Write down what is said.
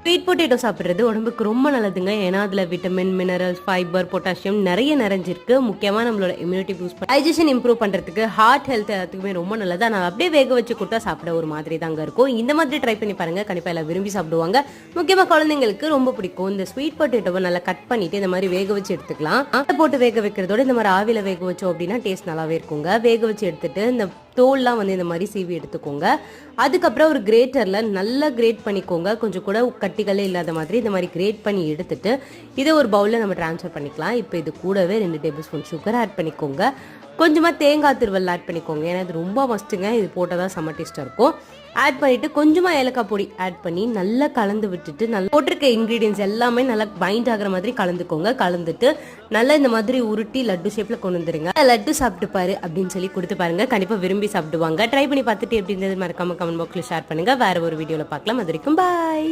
Sweet potato சாப்பிட்றது உடம்புக்கு ரொம்ப நல்லதுங்க. ஏன்னா அதில் விட்டமின், மினரல்ஸ், ஃபைபர், பொட்டாசியம் நிறைய நிறைஞ்சிருக்கு. முக்கியமாக நம்மளோட இம்யூனிட்டி பூஸ்ட் டைஜஷன் இம்ப்ரூவ் பண்ணுறதுக்கு, ஹார்ட் ஹெல்த் எல்லாத்துக்குமே ரொம்ப நல்லது. ஆனால் அப்படியே வேக வச்சு கொடுத்தா சாப்பிட ஒரு மாதிரி தாங்க இருக்கும். இந்த மாதிரி ட்ரை பண்ணி பாருங்க, கண்டிப்பாக எல்லாம் விரும்பி சாப்பிடுவாங்க. முக்கியமாக குழந்தைங்களுக்கு ரொம்ப பிடிக்கும். இந்த ஸ்வீட் பொட்டேட்டோவை நல்லா கட் பண்ணிட்டு இந்த மாதிரி வேக வச்சு எடுத்துக்கலாம். போட்டு வேக வைக்கிறதோட இந்த மாதிரி ஆவியில் வேக வச்சோம் அப்படின்னா டேஸ்ட் நல்லாவே இருக்குங்க. வேக வச்சு எடுத்துட்டு இந்த தோல்லாம் வந்து இந்த மாதிரி சீவி எடுத்துக்கோங்க. அதுக்கப்புறம் ஒரு கிரேட்டரில் நல்லா கிரேட் பண்ணிக்கோங்க. கொஞ்சம் கூட கட்டிகளே இல்லாத மாதிரி இந்த மாதிரி கிரேட் பண்ணி எடுத்துட்டு இதை ஒரு பவுலில் நம்ம ட்ரான்ஸ்ஃபர் பண்ணிக்கலாம். இப்போ இது கூடவே 2 டேபிள் ஸ்பூன் சுகர் ஆட் பண்ணிக்கோங்க. கொஞ்சமாக தேங்காய் திருவல் ஆட் பண்ணிக்கோங்க. ஏன்னா இது ரொம்ப மஸ்ட்டுங்க. இது போட்டால் தான் செம்ம டேஸ்ட்டாக இருக்கும். ஆட் பண்ணிவிட்டு கொஞ்சமாக ஏலக்காய் பொடி ஆட் பண்ணி நல்லா கலந்து விட்டுட்டு நல்லா போட்டிருக்க இன்க்ரீடியன்ஸ் எல்லாமே நல்லா பைண்ட் ஆகிற மாதிரி கலந்துக்கோங்க. கலந்துட்டு நல்லா இந்த மாதிரி உருட்டி லட்டு ஷேப்பில் கொண்டு வந்துருங்க. லட்டு சாப்பிட்டு பாரு அப்படின்னு சொல்லி கொடுத்து பாருங்க, கண்டிப்பாக விரும்பி சாப்பிடுவாங்க. ட்ரை பண்ணி பார்த்துட்டு எப்படி இருந்தது மறக்காம கமெண்ட் பாக்ஸில் ஷேர் பண்ணுங்க. வேற ஒரு வீடியோவில் பார்க்கலாம். அது வரைக்கும் பாய்.